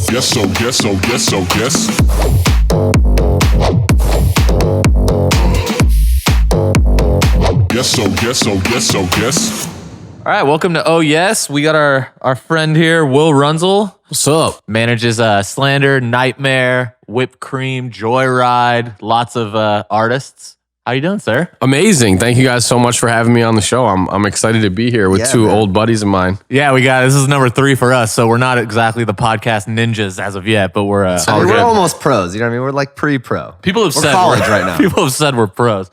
Yes, so yes, so yes, so yes. Yes, so yes, so yes, so yes. All right, welcome to Oh Yes. We got our friend here, Will Runzel. What's up? Manages SLANDER, NGHTMRE, WHIPPEDCREAM, JOYRYDE, lots of artists. How you doing, sir? Amazing. Thank you guys so much for having me on the show. I'm excited to be here with two old buddies of mine. Yeah, this is number 3 for us, so we're not exactly the podcast ninjas as of yet, but we're we're almost pros. You know what I mean? We're like pre-pro. People have we're said college right now. People have said we're pros.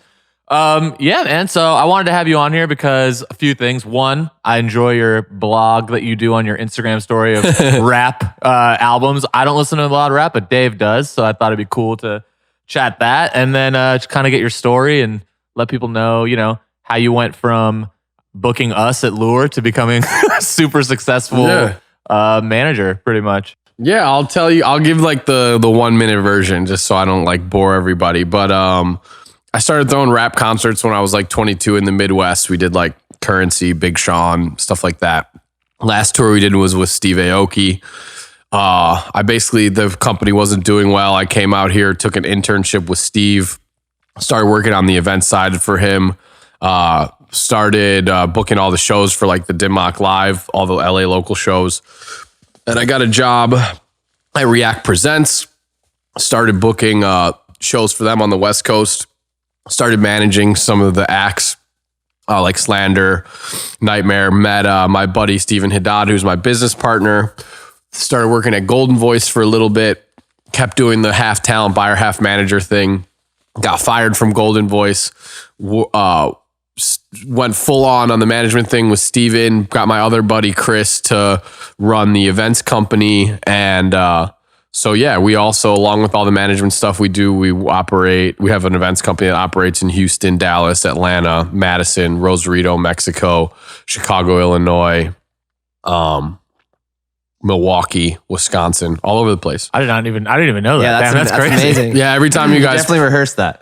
Yeah, man. So I wanted to have you on here because a few things. One, I enjoy your blog that you do on your Instagram story of rap albums. I don't listen to a lot of rap, but Dave does, so I thought it'd be cool to chat that, and then just kind of get your story and let people know, how you went from booking us at Lure to becoming a super successful manager, pretty much. Yeah, I'll tell you. I'll give like the 1 minute version just so I don't like bore everybody. But I started throwing rap concerts when I was like 22 in the Midwest. We did like Currency, Big Sean, stuff like that. Last tour we did was with Steve Aoki. The company wasn't doing well. I came out here, took an internship with Steve, started working on the event side for him, started booking all the shows for like the Dim-Mak Live, all the LA local shows. And I got a job at React Presents, started booking shows for them on the West Coast, started managing some of the acts like SLANDER, NGHTMRE, met my buddy Steven Haddad, who's my business partner. Started working at Golden Voice for a little bit, kept doing the half talent buyer, half manager thing, got fired from Golden Voice, went full on the management thing with Steven, got my other buddy Chris to run the events company. And we also, along with all the management stuff we do, we have an events company that operates in Houston, Dallas, Atlanta, Madison, Rosarito, Mexico, Chicago, Illinois, Milwaukee, Wisconsin, all over the place. I didn't even know that. Yeah, that's crazy. Amazing. Yeah, every time you guys definitely rehearsed that.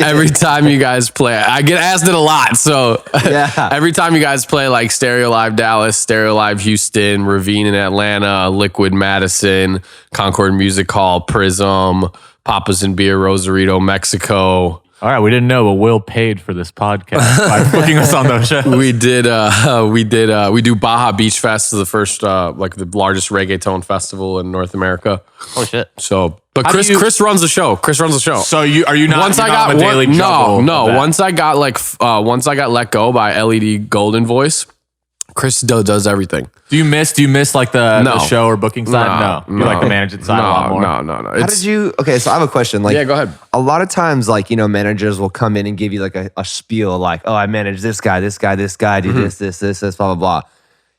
every time you guys play, I get asked it a lot. So every time you guys play like Stereo Live Dallas, Stereo Live Houston, Ravine in Atlanta, Liquid Madison, Concord Music Hall, Prism, Papa's and Beer, Rosarito, Mexico. All right, we didn't know, but Will paid for this podcast by booking us on those shows. We do Baja Beach Fest, the first, the largest reggaeton festival in North America. Oh shit! So, but Chris runs the show. So are you not? Once I got daily no. Once I got let go by LED Golden Voice, Chris does everything. Do you miss like the show or booking side? No. You like the management side a lot more? No. How did you? Okay, so I have a question. Like, yeah, go ahead. A lot of times, managers will come in and give you like a spiel, like, oh, I manage this guy, do this, this, blah, blah, blah.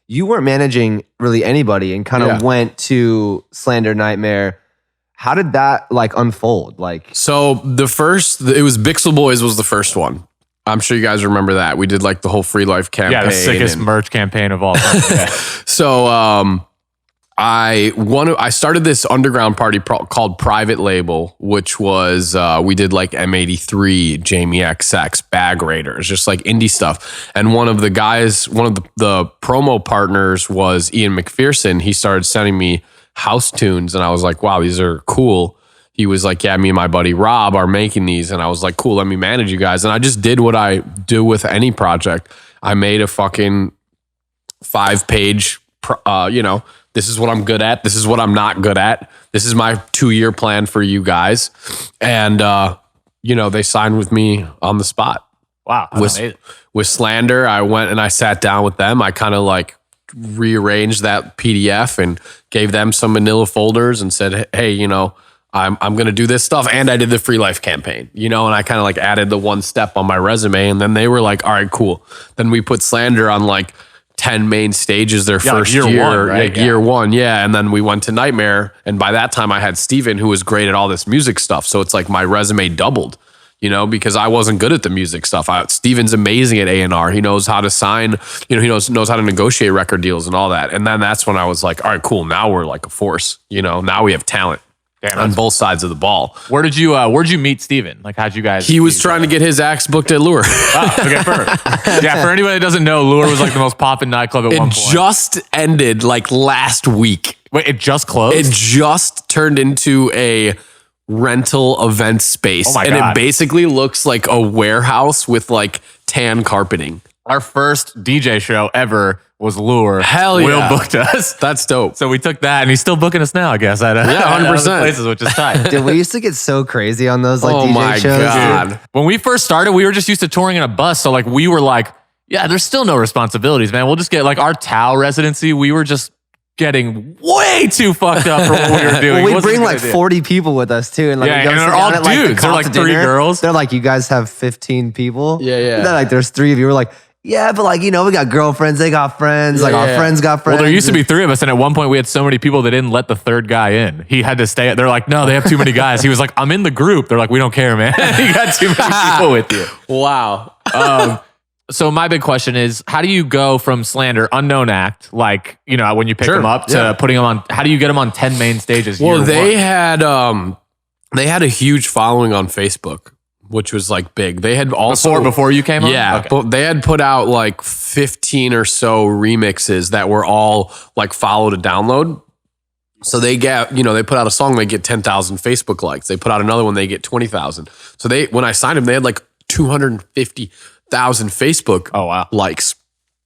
You weren't managing really anybody and kind of went to SLANDER, NGHTMRE. How did that unfold? So it was Bixel Boys was the first one. I'm sure you guys remember that. We did the whole Free Life campaign. Yeah, the sickest merch campaign of all time. Yeah. So I started this underground party called Private Label, which was we did M83, Jamie XX, Bag Raiders, just indie stuff. And one of the promo partners was Ian McPherson. He started sending me house tunes, and I was like, wow, these are cool. He was like, yeah, me and my buddy Rob are making these. And I was like, cool, let me manage you guys. And I just did what I do with any project. I made a fucking 5-page, this is what I'm good at. This is what I'm not good at. This is my 2-year plan for you guys. And, they signed with me on the spot. Wow. With SLANDER, I went and I sat down with them. I kind of rearranged that PDF and gave them some manila folders and said, hey, I'm going to do this stuff. And I did the Free Life campaign, and I kind of added the one step on my resume. And then they were like, all right, cool. Then we put SLANDER on 10 main stages their first year. One, right? Year one. Yeah. And then we went to NGHTMRE. And by that time I had Steven, who was great at all this music stuff. So it's my resume doubled, because I wasn't good at the music stuff. Steven's amazing at A&R. He knows how to sign, he knows how to negotiate record deals and all that. And then that's when I was like, all right, cool. Now we're a force, now we have talent. Damn, on both sides of the ball. Where'd you meet Steven? How'd you guys? He was trying to get his acts booked at Lure. Oh, okay, perfect. Yeah, for anybody that doesn't know, Lure was the most poppin' nightclub at one point. It just ended last week. Wait, it just closed? It just turned into a rental event space. Oh my and God. it basically looks like a warehouse with like tan carpeting. Our first DJ show ever was Lure. Hell Will yeah. booked us. That's dope. So we took that, and he's still booking us now, I guess. At 100%. places, which is tight. Dude, we used to get so crazy on those like Oh DJ my shows. God. Dude. When we first started, we were just used to touring in a bus. So like we were like, yeah, there's still no responsibilities, man. We'll just get like our Tao residency. We were just getting way too fucked up for what we were doing. Well, we Wasn't bring a good like idea. 40 people with us too, and like Yeah, we go and sit they're all down at, like, the dudes. They're like Costa 3 dinner. girls. They're like, you guys have 15 people. Yeah, yeah. And they're like, there's 3 of you. We're like, yeah, but like, you know, we got girlfriends, they got friends, like our yeah. friends got friends. Well, there used to be 3 of us, and at one point we had so many people they didn't let the 3rd guy in. He had to stay. They're like, no, they have too many guys. He was like, I'm in the group. They're like, we don't care, man. You got too many people with you. Wow. So my big question is, how do you go from Slander, unknown act, like, you know, when you pick Sure, them up, to yeah. putting them on? How do you get them on 10 main stages? Well, year they one? had a huge following on Facebook, which was like big. They had also before you came on? Yeah, Okay. but they had put out like 15 or so remixes that were all like follow to download. So they get, you know, they put out a song, they get 10,000 Facebook likes. They put out another one, they get 20,000. So when I signed them, they had like 250,000 Facebook Oh, wow. likes.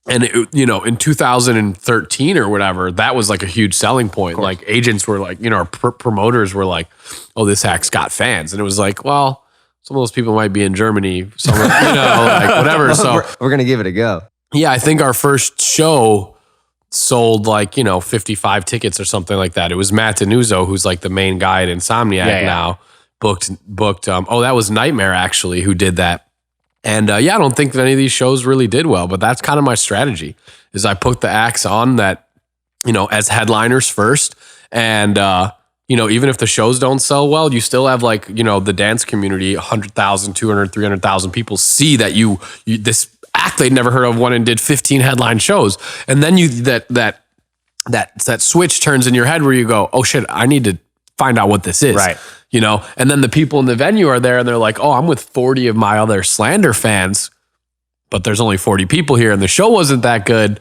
And it, you know, in 2013 or whatever, that was like a huge selling point. Like agents were like, you know, our promoters were like, "Oh, this act's got fans," and it was like, well, some of those people might be in Germany, some, you know, like whatever. So we're gonna give it a go. yeah, I think our first show sold like, you know, 55 tickets or something like that. It was Matt Denuzzo, who's like the main guy at Insomniac Yeah. now, booked. Oh, that was Nightmare actually who did that. And yeah, I don't think that any of these shows really did well, but that's kind of my strategy is I put the acts on that, you know, as headliners first. And, you know, even if the shows don't sell well, you still have like, you know, the dance community, 100,000, 200, 300,000 people see that you this act they'd never heard of went and did 15 headline shows. And then that switch turns in your head where you go, oh shit, I need to find out what this is. Right. You know, and then the people in the venue are there and they're like, oh, I'm with 40 of my other Slander fans, but there's only 40 people here and the show wasn't that good.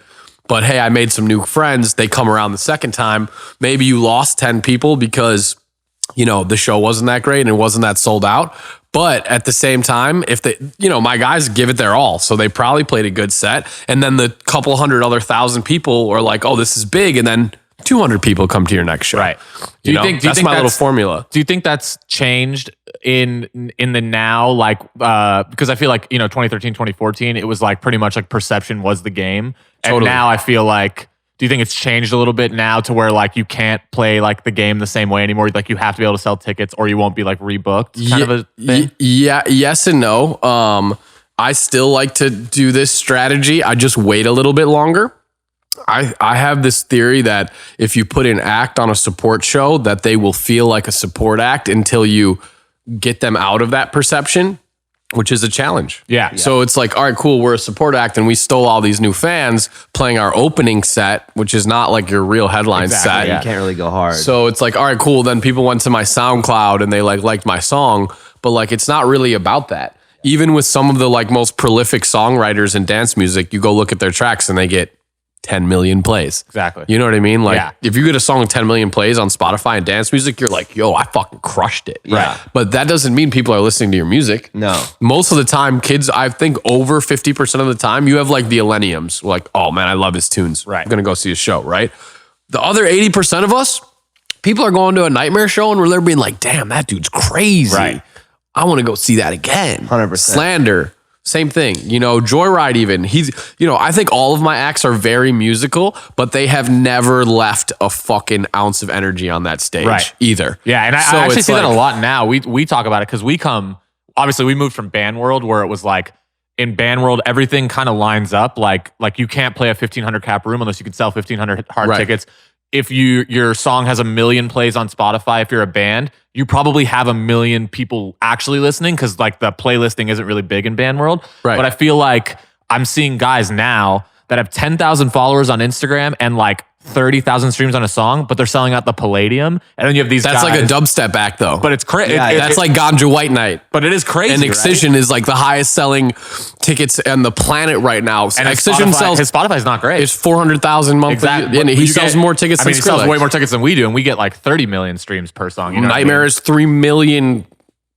But hey, I made some new friends. They come around the second time. Maybe you lost 10 people because, you know, the show wasn't that great and it wasn't that sold out. But at the same time, if they, you know, my guys give it their all. So they probably played a good set. And then the couple hundred other thousand people are like, oh, this is big. And then 200 people come to your next show. Right. Do you think that's my little formula? Do you think that's changed in the now? Like, because I feel like, you know, 2013, 2014, it was like pretty much like perception was the game. And Totally. now I feel like, do you think it's changed a little bit now to where like you can't play like the game the same way anymore? Like you have to be able to sell tickets or you won't be like rebooked kind of a thing? Yeah, yes and no. I still like to do this strategy. I just wait a little bit longer. I have this theory that if you put an act on a support show, that they will feel like a support act until you get them out of that perception, which is a challenge. Yeah. So it's like, all right, cool, we're a support act and we stole all these new fans playing our opening set, which is not like your real headline Exactly, set. yeah. You can't really go hard. So it's like, all right, cool. Then people went to my SoundCloud and they liked my song, but like it's not really about that. Even with some of the like most prolific songwriters in dance music, you go look at their tracks and they get 10 million plays. Exactly. You know what I mean? Like Yeah. if you get a song with 10 million plays on Spotify and dance music, you're like, yo, I fucking crushed it. Right. But that doesn't mean people are listening to your music. No. Most of the time, kids, I think over 50% of the time, you have like the millenniums, like, oh man, I love his tunes. Right. I'm going to go see his show, right? The other 80% of us, people are going to a Nightmare show and they're being like, damn, that dude's crazy. Right. I want to go see that again. 100%. Slander, same thing. You know, JOYRYDE even. He's, you know, I think all of my acts are very musical, but they have never left a fucking ounce of energy on that stage Right. either. Yeah, and I So actually it's see that a like- lot now. We talk about it because we come, obviously we moved from band world where it was like, in band world, everything kind of lines up. Like you can't play a 1,500 cap room unless you can sell 1,500 hard Right. tickets. If your song has 1 million plays on Spotify, if you're a band, you probably have 1 million people actually listening because like the playlisting isn't really big in band world. Right. But I feel like I'm seeing guys now that have 10,000 followers on Instagram and like 30,000 streams on a song, but they're selling out the Palladium. And then you have these That's guys, like a dubstep act though. but it's crazy. That's like Ganja White Night. but it is crazy. And Excision is like the highest selling tickets on the planet right now. And Excision sells, his Spotify's not great. it's 400,000 monthly. Exactly. And he sells more tickets than he sells Skrillex. way more tickets than we do, and we get like 30 million streams per song. You know what I mean? Nightmare is 3 million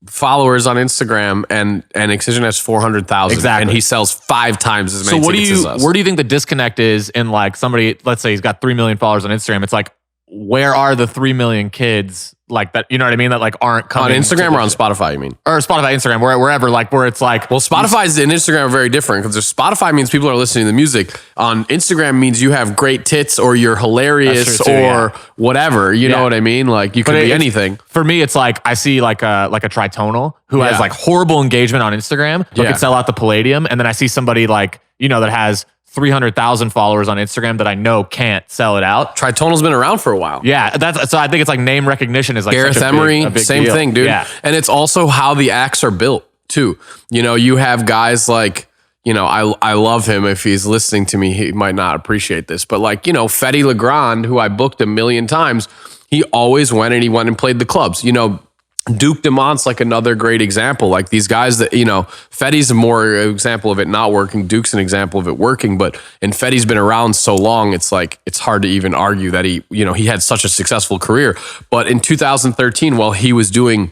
followers on Instagram, and Excision has 400,000. Exactly. And he sells 5 times as many So tickets as us. where do you think the disconnect is in like somebody, let's say he's got 3 million followers on Instagram. It's like, where are the 3 million kids like that? You know what I mean? That like aren't on coming Instagram to or on Spotify, you mean? or Spotify, Instagram, wherever, like where it's like, Well, Spotify's and Instagram are very different because Spotify means people are listening to the music. On Instagram means you have great tits or you're hilarious That's true too, or whatever. You know what I mean? Like you could be anything. For me, it's like I see like a tritonal who has Yeah. like horrible engagement on Instagram, but Yeah. could sell out the Palladium, and then I see somebody like, you know, that has 300,000 followers on Instagram that I know can't sell it out. Tritonal's been around for a while. Yeah, so I think it's like name recognition is like Gareth such Emery, a big same deal. thing, dude. Yeah. And it's also how the acts are built too. You know, you have guys like, you know, I love him. If he's listening to me, he might not appreciate this, but like, you know, Fetty Legrand, who I booked a million times, he always went and played the clubs. You know, Duke Dumont's like another great example. Like these guys that, you know, Fetty's a more example of it not working. Duke's an example of it working. But and Fetty's been around so long, it's like it's hard to even argue that he had such a successful career. But in 2013, while he was doing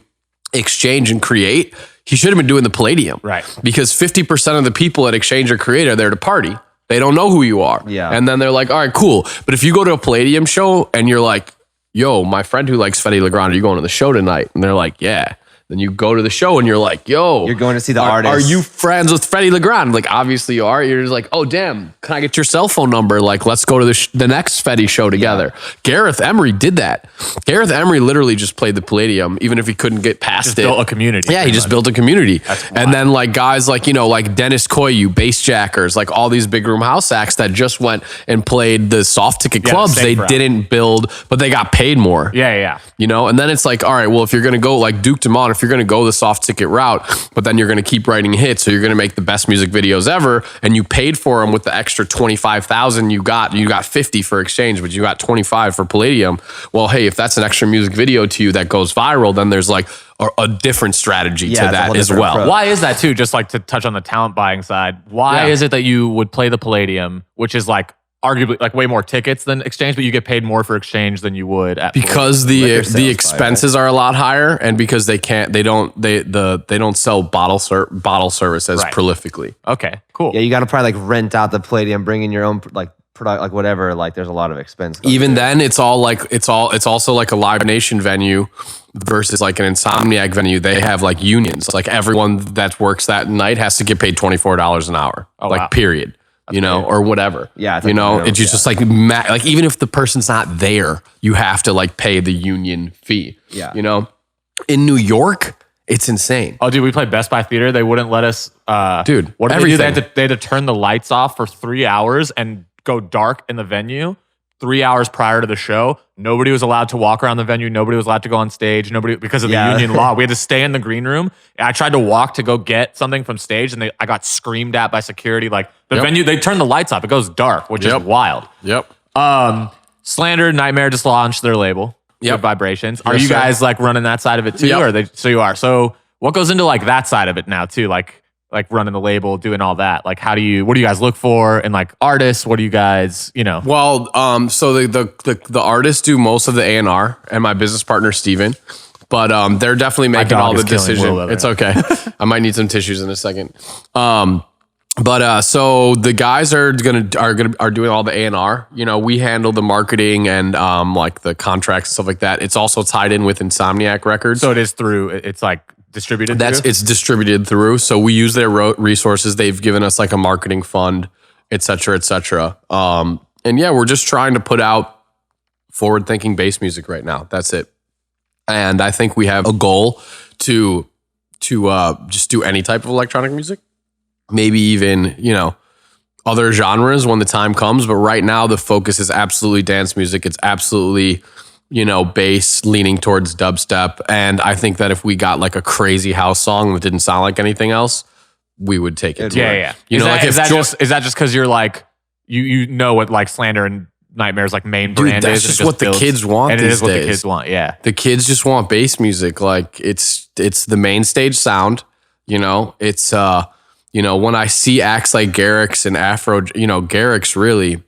Exchange and Create, he should have been doing the Palladium. Right. Because 50% of the people at Exchange or Create are there to party. They don't know who you are. Yeah. And then they're like, all right, cool. But if you go to a Palladium show and you're like, yo, my friend who likes Fetty Legrand, are you going to the show tonight? And they're like, yeah. Then you go to the show and you're like, yo. You're going to see the are artist. you friends with Fetty Legrand? Like, obviously you are. You're just like, oh, damn. Can I get your cell phone number? Like, let's go to the next Fetty show together. Gareth Emery did that. Gareth Emery literally just played the Palladium, even if he couldn't get past Just it. built a community. Yeah, he pretty just much. built a community. wild. And then like guys like, you know, like Dennis Koyu, Bass Jackers, like all these big room house acts that just went and played the soft ticket Yeah, clubs. same They crowd. didn't build, but they got paid more. Yeah. You know, and then it's like, all right, well, if you're going to go like Duke Dumont, if you're going to go the soft ticket route, but then you're going to keep writing hits, so you're going to make the best music videos ever, and you paid for them with the extra 25,000 you got 50 for Exchange, but you got 25 for Palladium. Well, hey, if that's an extra music video to you that goes viral, then there's like a different strategy Yeah, to it's a that whole as different well. approach. Why is that too? Just like to touch on the talent buying side, why Yeah. is it that you would play the Palladium, which is like arguably like way more tickets than Exchange, but you get paid more for Exchange than you would at Because Liquor the sales expenses are a lot higher, and because they don't sell bottle service as Right. prolifically. Okay, cool. Yeah, you got to probably like rent out the Palladium, bring in your own like product, like whatever. Like there's a lot of expense. going Even into it. then, it's also like a Live Nation venue versus like an Insomniac venue. They have like unions. Like everyone that works that night has to get paid $24 an hour. Oh, like wow. period. You know, or whatever. Yeah, it's you like know, minimum, it's just like like even if the person's not there, you have to like pay the union fee. Yeah. You know, in New York, it's insane. Oh, dude, we played Best Buy Theater. They wouldn't let us. Dude, what did they do? everything. They had to turn the lights off for 3 hours and go dark in the venue. 3 hours prior to the show, nobody was allowed to walk around the venue. Nobody was allowed to go on stage. Nobody, because of the Yeah. union law, we had to stay in the green room. And I tried to walk to go get something from stage, and I got screamed at by security. Like the Yep. venue, they turned the lights off. It goes dark, which Yep. is wild. Yep. Slander, Nightmare just launched their label. Yep. Good Vibrations. Are Yes, you sir. guys like running that side of it too? Yep. Or so you are. So what goes into like that side of it now too? Like running the label, doing all that. Like what do you guys look for in like artists? What do you guys, you know? Well, so the artists do most of the A&R, and my business partner Steven. But they're definitely making dog all the is killing decisions. Will over It's there. okay. I might need some tissues in a second. So the guys are doing all the A&R. You know, we handle the marketing and like the contracts and stuff like that. It's also tied in with Insomniac Records. So it is through, it's like distributed through? It's distributed through. So we use their resources. They've given us like a marketing fund, et cetera, et cetera. And yeah, we're just trying to put out forward-thinking bass music right now. That's it. And I think we have a goal to just do any type of electronic music. Maybe even, you know, other genres when the time comes. But right now the focus is absolutely dance music. It's absolutely, you know, bass leaning towards dubstep. And I think that if we got like a crazy house song that didn't sound like anything else, we would take it. Yeah. You know, like is if that just because you're like, you know what like Slander and Nightmare's like main Dude, brand that's is. and just it what the builds- kids want And it these is what the days. kids want. Yeah. The kids just want bass music. Like it's the main stage sound, you know. It's you know, when I see acts like Garrix and Afro, you know, Garrix really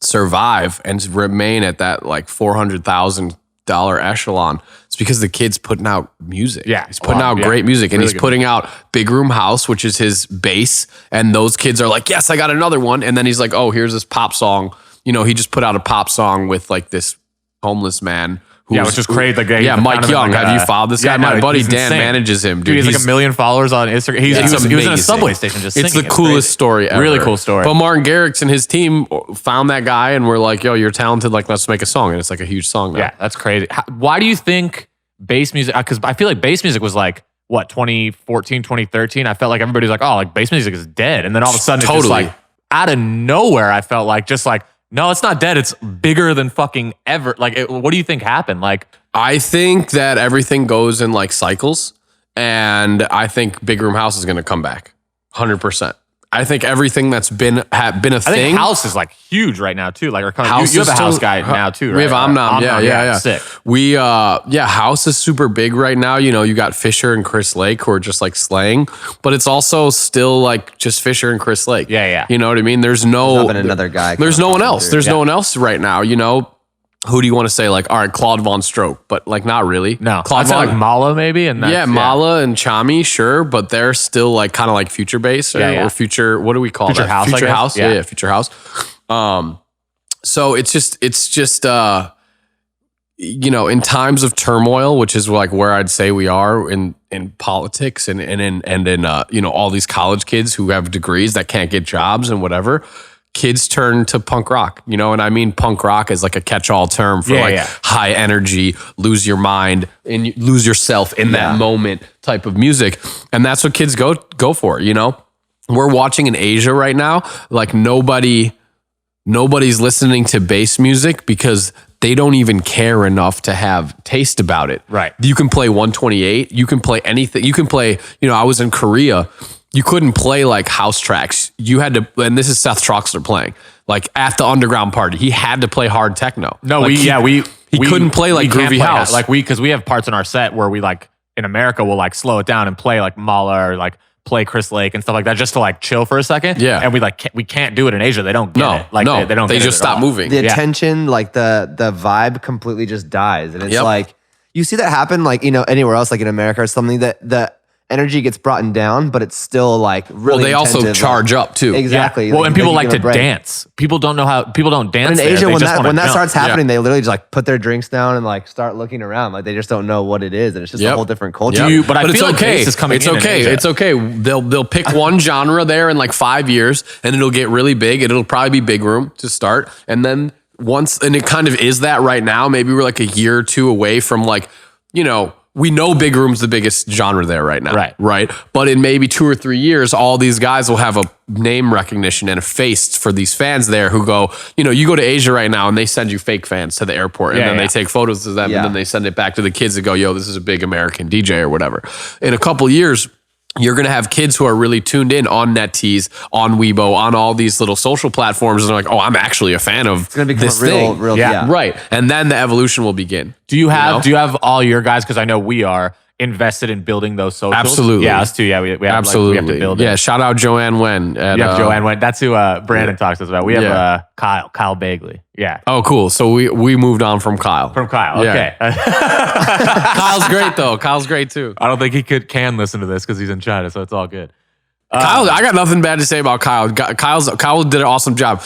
survive and remain at that like $400,000 echelon. It's because the kid's putting out music. Yeah. He's putting out great music, and Really he's good putting out Big Room House, which is his bass. And those kids are like, yes, I got another one. And then he's like, oh, here's this pop song. You know, he just put out a pop song with like this homeless man. Yeah, which is crazy. Like, Yeah, Mike Young. Have you followed this guy? My buddy he's Dan insane. manages him. Dude, he's like 1 million followers on Instagram. He was in a amazing. subway station just It's singing. the coolest story ever. Really cool story. But Martin Garrix and his team found that guy and were like, yo, you're talented. Like, let's make a song. And it's like a huge song now. Yeah, that's crazy. Why do you think bass music, because I feel like bass music was like, what, 2014, 2013? I felt like everybody was like, oh, like bass music is dead. And then all of a sudden, it's just Totally. like out of nowhere, I felt like just like, no, it's not dead. It's bigger than fucking ever. Like, what do you think happened? Like, I think that everything goes in like cycles. And I think Big Room House is going to come back 100%. I think everything that's been a I thing. think house is like huge right now too. Like, or kind of, House you have is a house still- guy now too, right? We have Omnom. Yeah. Sick. We house is super big right now. You know, you got Fisher and Chris Lake who are just like slaying, but it's also still like just Fisher and Chris Lake. Yeah. You know what I mean? There's no Not been another guy. There's no one else. There's Yeah. no one else right now. You know, who do you want to say? Like, all right, Claude Von Stroke, but like not really. No, Claude I'd say Von. like Mala maybe, and that's, Yeah, Mala and Chami, sure, but they're still like kind of like future bass or future. What do we call Future that? house, I Future guess. house. Yeah. Yeah, future house. So it's just you know, in times of turmoil, which is like where I'd say we are in politics and in you know, all these college kids who have degrees that can't get jobs and whatever. Kids turn to punk rock, you know, and I mean punk rock is like a catch-all term for high energy, lose your mind and you lose yourself in that moment type of music, and that's what kids go for. You know, we're watching in Asia right now, like nobody's listening to bass music because they don't even care enough to have taste about it. Right. You can play 128, you can play anything. You can play, you know, I was in Korea. You couldn't play like house tracks. You had to, and this is Seth Troxler playing, like at the underground party. He had to play hard techno. No, like he couldn't play like can't groovy play house. Like because we have parts in our set where we like in America we'll like slow it down and play like Mala or like play Chris Lake and stuff like that just to like chill for a second. Yeah. And we can't do it in Asia. They don't get no, it. Like no, they don't. They get just it at stop all. moving. The attention, like the vibe completely just dies. And it's Yep. like, you see that happen, like, you know, anywhere else, like in America or something, that the energy gets brought down, but it's still like Well, really they also intensive, charge like, up too. Exactly. Yeah. Well, and people you like give to a break. dance. People don't know how. People don't dance. But in there. Asia, They when just wanna that jump. starts happening, they literally just like put their drinks down and like start looking around. Like they just don't know what it is, and it's just a Yep. whole different culture. Yep. But I it's feel like okay. bass is coming it's in okay. Asia. It's okay. They'll pick one genre there in like 5 years, and it'll get really big. It'll probably be Big Room to start, and then and it kind of is that right now. Maybe we're like a year or two away from like, you know. We know Big Room's the biggest genre there right now. Right. But in maybe 2 or 3 years, all these guys will have a name recognition and a face for these fans there who go, you know, you go to Asia right now and they send you fake fans to the airport and then they take photos of them and then they send it back to the kids that go, yo, this is a big American DJ or whatever. In a couple years, you're going to have kids who are really tuned in on NetTease, on Weibo, on all these little social platforms. And they're like, oh, I'm actually a fan of It's gonna become this a real, thing. real, Yeah. Right. And then the evolution will begin. Do you have know? do you have all your guys? Because I know we are invested in building those socials. Absolutely. Yeah, us too. Yeah, we have Absolutely. Like, we have to build it. Yeah. Shout out Joanne Wen. At, Yeah, Joanne went. That's who Brandon talks to us about. We have Kyle Bagley. Yeah. Oh, cool. So we moved on from Kyle. From Kyle. Yeah. Okay. Kyle's great though. Kyle's great too. I don't think he can listen to this because he's in China, so it's all good. Kyle, I got nothing bad to say about Kyle. Kyle did an awesome job.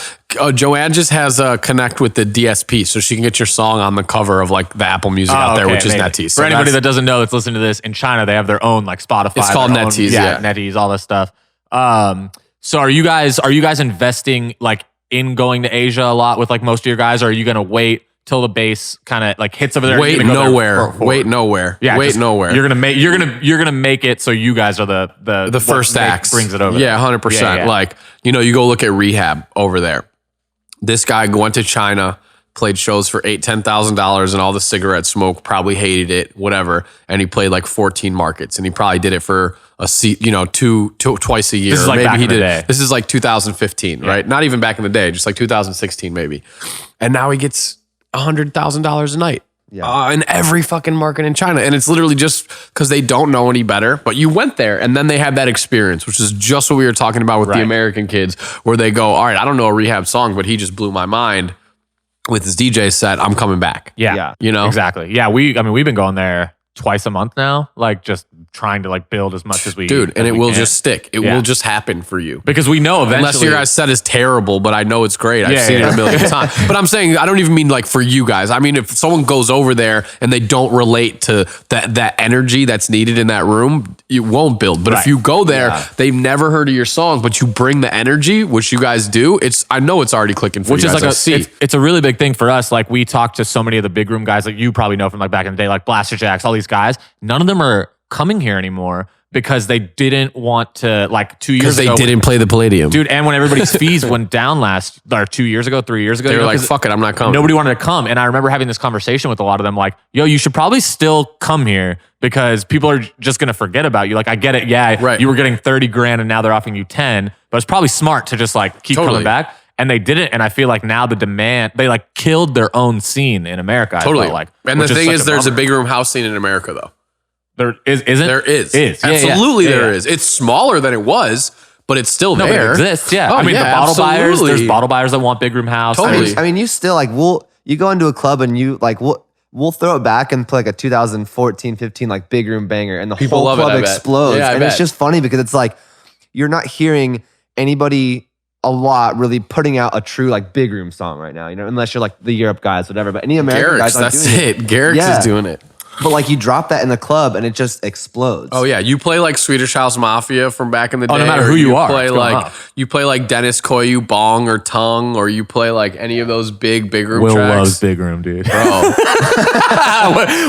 Joanne just has a connect with the DSP, so she can get your song on the cover of like the Apple Music out there, which is NetEase. For anybody that doesn't know that's listening to this, in China they have their own like Spotify. It's called their own- NetEase, yeah. NetEase, all this stuff. So are you guys investing like in going to Asia a lot with like most of your guys, or are you gonna wait till the bass kind of like hits over there? Wait nowhere. Wait nowhere. Yeah, wait just- nowhere. You're gonna make it so you guys are the First acts brings it over. Yeah, there. 100%. Yeah, yeah. Like, you know, you go look at Rehab over there. This guy went to China, played shows for $10,000 and all the cigarette smoke, probably hated it, whatever. And he played like 14 markets, and he probably did it for a seat, twice a year. This is like maybe back he in the did day. This is like 2015, right? Not even back in the day, just like 2016 maybe. And now he gets $100,000 a night. Yeah. In every fucking market in China. And it's literally just because they don't know any better. But you went there and then they had that experience, which is just what we were talking about with the American kids, where they go, all right, I don't know a Rehab song, but he just blew my mind with his DJ set. I'm coming back. Yeah. You know? Exactly. Yeah. We've been going there twice a month now, like just trying to like build as much as we Dude, and as it we will can. just stick. It will just happen for you. Because we know eventually. Unless your guys' set is terrible, but I know it's great. I've seen it a million times. But I'm saying, I don't even mean like for you guys. I mean, if someone goes over there and they don't relate to that energy that's needed in that room, you won't build. But if you go there, they've never heard of your songs, but you bring the energy, which you guys do. I know it's already clicking for which you is guys. like it's a really big thing for us. Like we talked to so many of the big room guys, like you probably know from like back in the day, like Blaster Jacks, all these guys. None of them are coming here anymore because they didn't want to, like 2 years ago. They didn't play the Palladium. Dude, and when everybody's fees went down 2 years ago, 3 years ago, They were like, fuck it, I'm not coming. nobody wanted to come. And I remember having this conversation with a lot of them, like, yo, you should probably still come here because people are just going to forget about you. Like, I get it. Yeah, you were getting 30 grand and now they're offering you 10, but it's probably smart to just like keep coming back. And they didn't. And I feel like now the demand, they like killed their own scene in America. Totally. I felt like. And the thing is, there's a bummer. big room house scene in America though. There isn't? There is. Absolutely There is. It's smaller than it was, but it's still But there. it exists, yeah. Oh, I mean, yeah, the bottle buyers, absolutely. there's bottle buyers that want big room house. Totally. I mean, you still like you go into a club and you like we'll throw it back and play like a 2014, 15 like big room banger, and the People whole love it, club I bet. explodes. Yeah, I and bet. it's just funny because it's like you're not hearing anybody a lot really putting out a true like big room song right now. You know, unless you're like the Europe guys, whatever. But any American Garrix, guys, aren't that's doing it. Garrix is doing it. But like you drop that in the club and it just explodes. Oh yeah, you play like Swedish House Mafia from back in the day. no matter or who you are, play it's going like off. you play like Dennis Koyu, Bong, or Tongue, or you play like any of those big room Will tracks. loves big room, dude. Bro,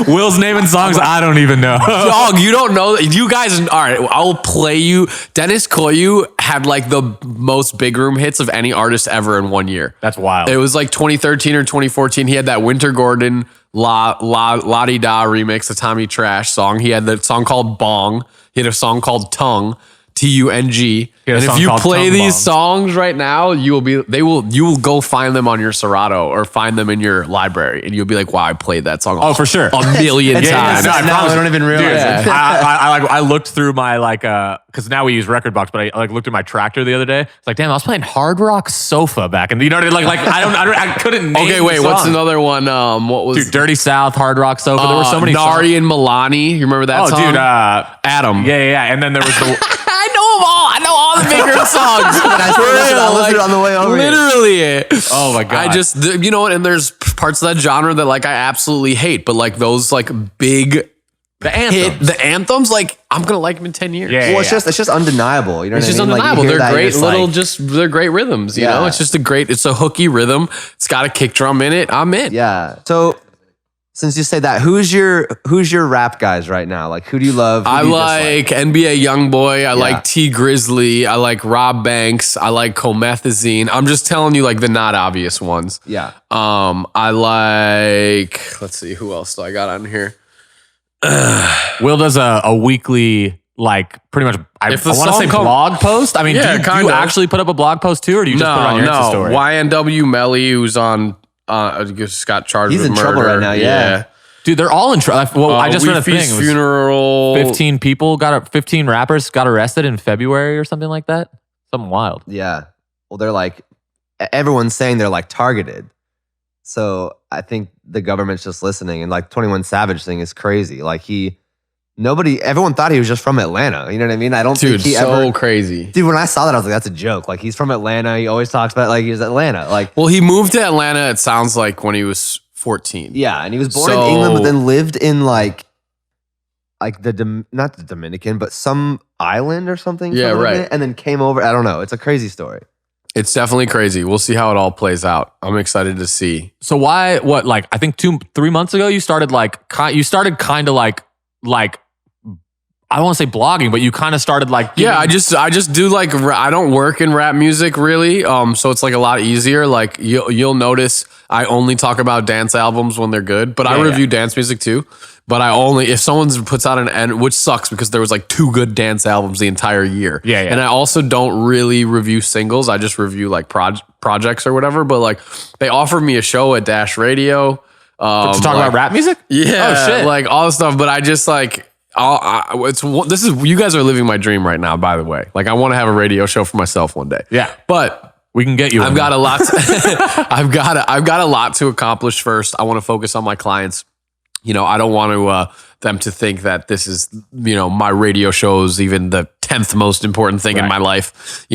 Will's naming songs I don't even know. dog, you don't know that. You guys, all right, I'll play you. Dennis Koyu had like the most big room hits of any artist ever in 1 year. That's wild. It was like 2013 or 2014. He had that Winter Gordon La Di Da remix, the Tommy Trash song. He had the song called Bong. He had a song called Tongue, T-U-N-G. He had a And if song you called play Tongue these Bongs. songs right now, you will go find them on your Serato or find them in your library, and you'll be like, wow, I played that song. Oh, for sure. a million times. No, I Now promise. I don't even realize Dude, it. I looked through my like because now we use Record Box, but I like looked at my tractor the other day. It's like, damn, I was playing Hard Rock Sofa back, and you know what I mean? Like I couldn't. Name Okay, wait, the what's song. another one? What was Dude, Dirty South, Hard Rock Sofa. There were so many. Nari and Milani. You remember that songs. song? Oh, dude, Adam. yeah. And then there was the. I know them all. I know all the big room songs. I listened on the way over here. Literally. Oh my God. I just, you know what? And there's parts of that genre that like I absolutely hate, but like those like big The anthems. the anthems, like I'm gonna like them in 10 years. Yeah. Well, it's just undeniable. You know It's what just I mean? Like, you undeniable. hear They're that, great it's little, like, they're great rhythms. You know, Yeah. it's just it's a hooky rhythm. It's got a kick drum in it. I'm in. yeah. So since you say that, who's your rap guys right now? Like, who do you love? Who I do you like NBA Youngboy. I like T Grizzly. I like Rob Banks. I like Comethazine. I'm just telling you like the not obvious ones. Yeah. I like, let's see, who else do I got on here? Will does a weekly, like pretty much. I If the want to song say come- blog post. I mean, Yeah, do you kinda. actually put up a blog post too, or do you just put it on your Insta story? YNW Melly, who's on, I guess got charged He's with in murder. trouble right now, yeah. Dude, they're all in trouble. Well, I just read a thing. Weefy's It was funeral. 15 rappers got arrested in February or something like that. Something wild. Yeah. Well, they're like, everyone's saying they're like targeted. So I think the government's just listening. And like 21 Savage thing is crazy. Like everyone thought he was just from Atlanta. You know what I mean? I don't Dude, think he so ever. crazy. Dude, when I saw that, I was like, that's a joke. Like, he's from Atlanta. He always talks about like he's Atlanta. Like, Well, he moved to Atlanta, it sounds like, when he was 14. yeah. And he was born So- in England, but then lived in like not the Dominican, but some island or something. Yeah, for a little right. bit, and then came over. I don't know. It's a crazy story. It's definitely crazy. We'll see how it all plays out. I'm excited to see. So like I think 2-3 months ago you started kind of like I don't want to say blogging, but you kind of started like I just do like I don't work in rap music really, so it's like a lot easier. Like you'll notice I only talk about dance albums when they're good, but I review dance music too. But I only if someone puts out which sucks because there was like 2 good dance albums the entire year. Yeah. And I also don't really review singles. I just review like projects or whatever. But like they offered me a show at Dash Radio to talk about rap music. Yeah, Oh shit. like all this stuff. But I just like. This is you guys are living my dream right now. By the way, like I want to have a radio show for myself one day. Yeah, but we can get you. I've got a lot. I've got a lot to accomplish first. I want to focus on my clients. You know, I don't want to them to think that this is my radio show is even the 10th most important thing in my life.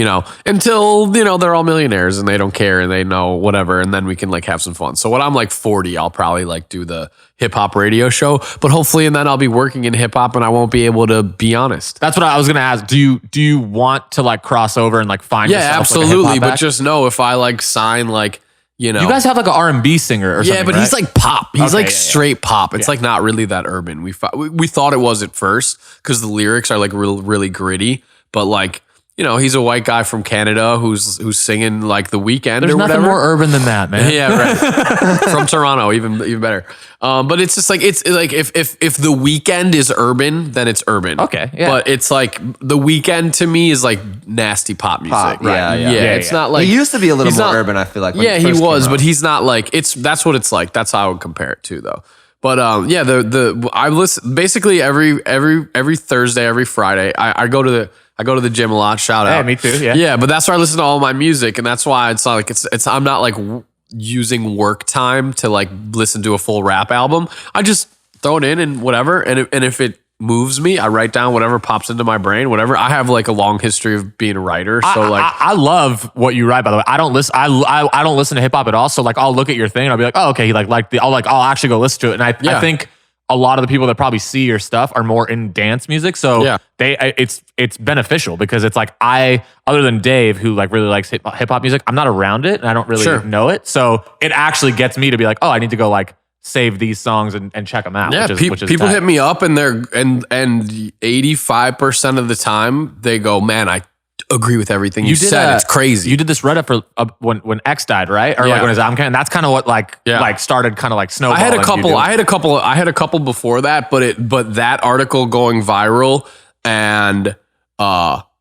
Until they're all millionaires and they don't care and they know whatever, and then we can like have some fun. So when I'm like 40, I'll probably like do the hip hop radio show, but hopefully, and then I'll be working in hip hop and I won't be able to be honest. That's what I was gonna ask. Do you want to like cross over and like find? Yeah, yourself, absolutely. like, a hip-hop but act? just know if I like sign like. You guys have like an R&B singer or something. Yeah, but right? he's like pop. He's Okay, like straight pop. It's like not really that urban. We thought it was at first because the lyrics are like really gritty. But like he's a white guy from Canada who's singing like The Weeknd There's or whatever. nothing more urban than that, man. Yeah, right. From Toronto, even better. But it's just like it's like if The Weeknd is urban, then it's urban. Okay, yeah. But it's like The Weeknd to me is like nasty pop music. Pop, right? yeah. It's not like He used to be a little he's more not- urban, I feel like. when Yeah, he first was, came but out. he's not like that's what it's like. That's how I would compare it to though. But I listen basically every Thursday, every Friday. I go to the gym a lot. Shout out. Hey, me too. Yeah. Yeah, but that's where I listen to all my music, and that's why it's not like it's I'm not like using work time to like listen to a full rap album. I just throw it in and whatever, and if it moves me, I write down whatever pops into my brain, whatever. I have like a long history of being a writer, so I love what you write. By the way, I don't listen. I don't listen to hip hop at all. So like, I'll look at your thing and I'll be like, oh, okay. I'll actually go listen to it. And I think a lot of the people that probably see your stuff are more in dance music. So it's beneficial because it's like other than Dave, who like really likes hip hop music, I'm not around it and I don't really know it. So it actually gets me to be like, oh, I need to go like save these songs and check them out. Yeah, which is people tight. hit me up and they're and 85% of the time they go, man, I agree with everything you said. It's crazy. You did this Reddit for when X died, right? Or like when his album came. That's kind of what like started kind of like snowballing. I had a couple before that, but that article going viral and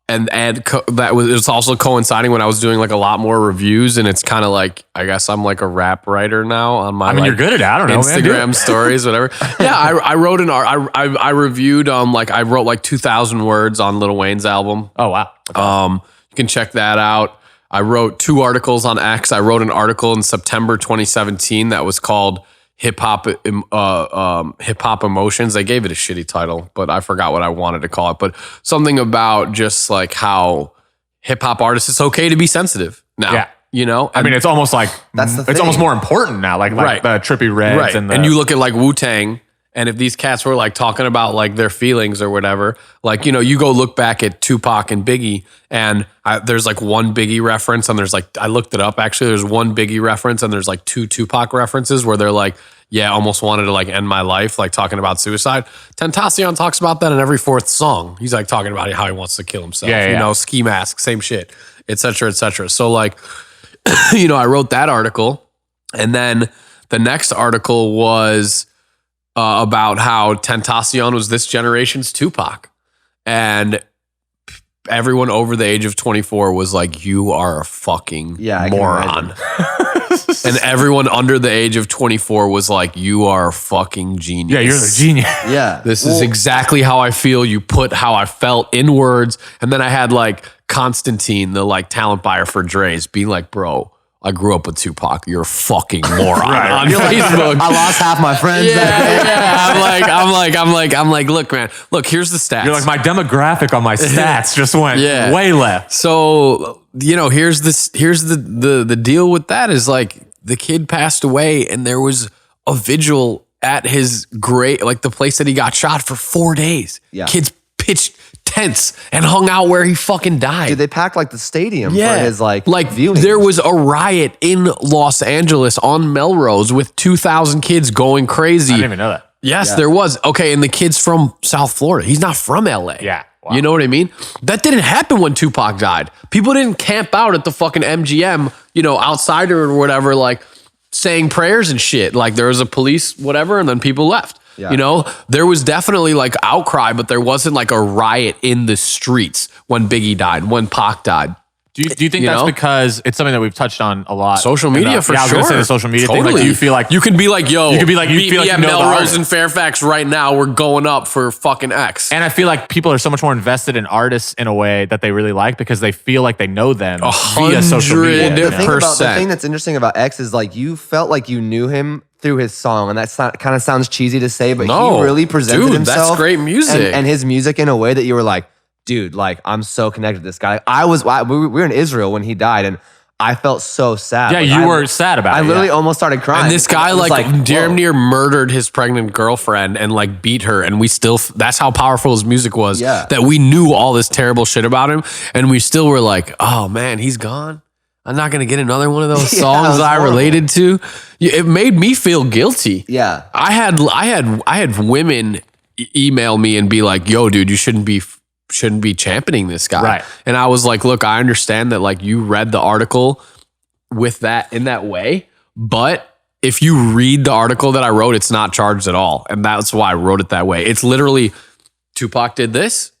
that was it's also coinciding when I was doing like a lot more reviews, and it's kind of like I guess I'm like a rap writer now on my. I mean, you're good at it. I don't know, Instagram stories, whatever. Yeah, I wrote I reviewed I wrote like 2,000 words on Lil Wayne's album. Oh wow. You can check that out. I wrote 2 articles on X. I wrote an article in September 2017 that was called Hip Hop Emotions. They gave it a shitty title, but I forgot what I wanted to call it. But something about just like how hip hop artists, it's okay to be sensitive now. Yeah. I mean, it's almost like it's almost more important now. Like the Trippie Reds and you look at like Wu-Tang. And if these cats were like talking about like their feelings or whatever, like, you go look back at Tupac and Biggie and there's like one Biggie reference and there's like, I looked it up actually, there's one Biggie reference and there's like 2 Tupac references where they're like, yeah, almost wanted to like end my life, like talking about suicide. Tentacion talks about that in every 4th song. He's like talking about how he wants to kill himself, Ski Mask, same shit, et cetera, et cetera. So like, I wrote that article and then the next article was about how Tentacion was this generation's Tupac. And everyone over the age of 24 was like, you are a fucking moron. And everyone under the age of 24 was like, you are a fucking genius. Yeah, you're the genius. Yeah. This is exactly how I feel. You put how I felt in words. And then I had like Constantine, the like talent buyer for Dre's, being like, bro, I grew up with Tupac. You're a fucking moron on Facebook. I lost half my friends. I'm like, look, man, look, here's the stats. You're like, my demographic on my stats just went way left. So, here's the deal with that is like the kid passed away and there was a vigil at his grave, like the place that he got shot for 4 days. Yeah. Kids pitched tents and hung out where he fucking died. Dude, they packed like the stadium for his like viewing. There was a riot in Los Angeles on Melrose with 2,000 kids going crazy. I didn't even know that. Yes, there was. Okay, and the kid's from South Florida. He's not from LA. Yeah. Wow. You know what I mean? That didn't happen when Tupac died. People didn't camp out at the fucking MGM, outside or whatever, like saying prayers and shit. Like there was a police, whatever, and then people left. Yeah. There was definitely like outcry, but there wasn't like a riot in the streets when Biggie died, when Pac died. Do you think that's because it's something that we've touched on a lot? Social media for sure. I was gonna say the social media thing. Like, do you feel like you can be like, yo, you could be like, meet me at Melrose in Fairfax right now. We're going up for fucking X. And I feel like people are so much more invested in artists in a way that they really like because they feel like they know them via social media. The thing that's interesting about X is like you felt like you knew him through his song, and that's not kind of sounds cheesy to say, but he really presented himself. That's great music, and his music in a way that you were like, dude, like I'm so connected to this guy. We were in Israel when he died, and I felt so sad. Yeah, like, you were sad about it. I literally almost started crying. And this guy like damn near murdered his pregnant girlfriend and like beat her, and we still, that's how powerful his music was. Yeah. That we knew all this terrible shit about him, and we still were like, oh man, he's gone. I'm not gonna get another one of those songs I related to. It made me feel guilty. Yeah, I had women email me and be like, yo, dude, you shouldn't be championing this guy. Right. And I was like, look, I understand that like you read the article with that in that way, but if you read the article that I wrote, it's not charged at all. And that's why I wrote it that way. It's literally Tupac did this,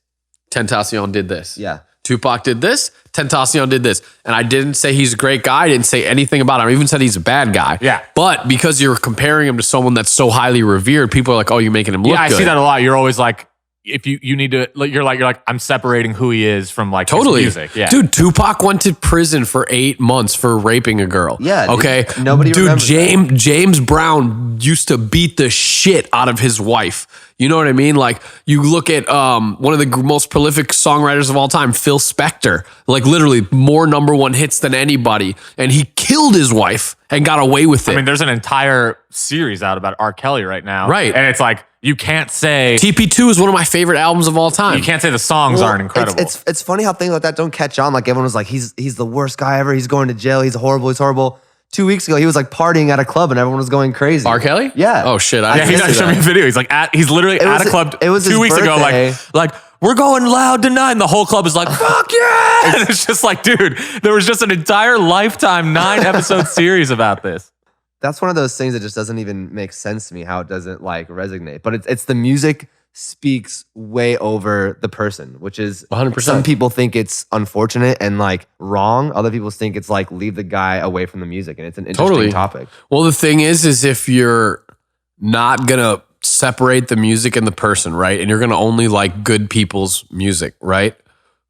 Tentacion did this. Yeah. Tupac did this, Tentacion did this. And I didn't say he's a great guy. I didn't say anything about him. I even said he's a bad guy. Yeah. But because you're comparing him to someone that's so highly revered, people are like, oh, you're making him look good. Yeah, I see that a lot. You're always like, if you need to, you're like, I'm separating who he is from like totally his music. Yeah. Dude, Tupac went to prison for 8 months for raping a girl. Yeah. Okay. Nobody remembers that. James Brown used to beat the shit out of his wife. You know what I mean? Like you look at one of the most prolific songwriters of all time, Phil Spector, like literally more #1 hits than anybody. And he killed his wife and got away with it. I mean, there's an entire series out about R. Kelly right now. Right. And it's like, you can't say TP2 is one of my favorite albums of all time. You can't say the songs aren't incredible. It's funny how things like that don't catch on. Like everyone was like, he's the worst guy ever. He's going to jail. He's horrible. 2 weeks ago, he was like partying at a club and everyone was going crazy. R. Kelly? Yeah. Oh shit. He's showing me a video. He's like he's literally at a club it was 2 weeks ago, birthday. like we're going loud tonight, and the whole club is like, fuck yeah! And it's just like, dude, there was just an entire Lifetime 9-episode series about this. That's one of those things that just doesn't even make sense to me how it doesn't like resonate. But it's the music speaks way over the person, which is 100%. Some people think it's unfortunate and like wrong. Other people think it's like leave the guy away from the music, and it's an interesting topic. Well, the thing is if you're not gonna separate the music and the person, right, and you're gonna only like good people's music, right?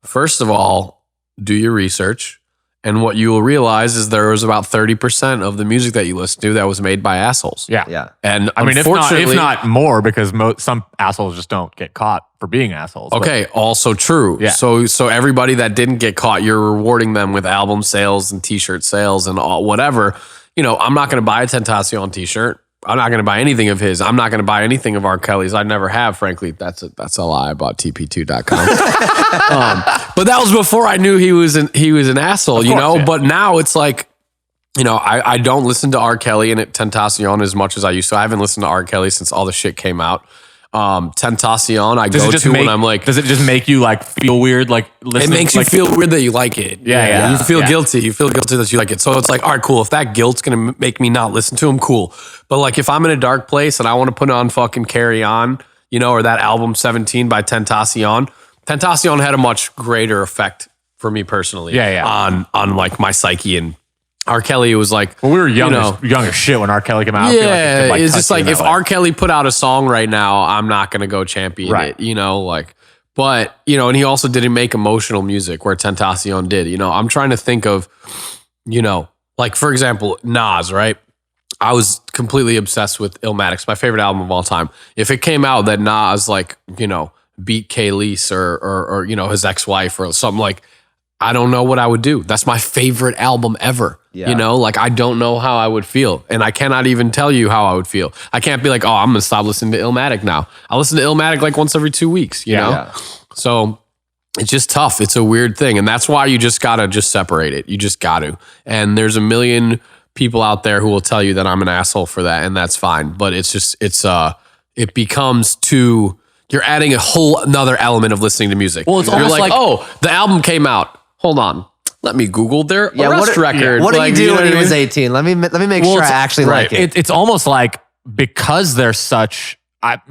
First of all, do your research. And what you will realize is there was about 30% of the music that you listen to that was made by assholes. Yeah. Yeah. And I mean, if not more, because some assholes just don't get caught for being assholes. Okay, also true. Yeah. So everybody that didn't get caught, you're rewarding them with album sales and t-shirt sales and all whatever. I'm not going to buy a Tentacion t-shirt. I'm not going to buy anything of his. I'm not going to buy anything of R. Kelly's. I never have, frankly. That's a lie. I bought TP2.com. But that was before I knew he was an asshole, Yeah. But now it's like, I don't listen to R. Kelly and Tentacion as much as I used to. I haven't listened to R. Kelly since all the shit came out. Tentacion, when I'm like, does it just make you like feel weird? Like listening, it makes you feel weird that you like it. Yeah. You feel guilty. You feel guilty that you like it. So it's like, all right, cool. If that guilt's going to make me not listen to him, cool. But like, if I'm in a dark place and I want to put on fucking Carry On, or that album 17 by Tentacion had a much greater effect for me personally. On like my psyche. And R. Kelly was like, well, we were young as shit when R. Kelly came out. I feel like it's just like if R. Kelly put out a song right now, I'm not gonna go champion it, But and he also didn't make emotional music where Tentacion did. I'm trying to think of, like for example, Nas, right? I was completely obsessed with Illmatic, my favorite album of all time. If it came out that Nas like beat K-Lise or his ex-wife or something, like I don't know what I would do. That's my favorite album ever. Yeah. Like I don't know how I would feel. And I cannot even tell you how I would feel. I can't be like, oh, I'm going to stop listening to Illmatic now. I listen to Illmatic like once every 2 weeks, you know? Yeah. So it's just tough. It's a weird thing. And that's why you just got to just separate it. You just got to. And there's a million people out there who will tell you that I'm an asshole for that. And that's fine. But it's just, it becomes too, you're adding a whole another element of listening to music. Well, it's you're almost like oh, the album came out. Hold on. Let me Google their arrest record. What did he do when he was I mean? 18? Let me make sure I actually like it. It's almost like because they're such,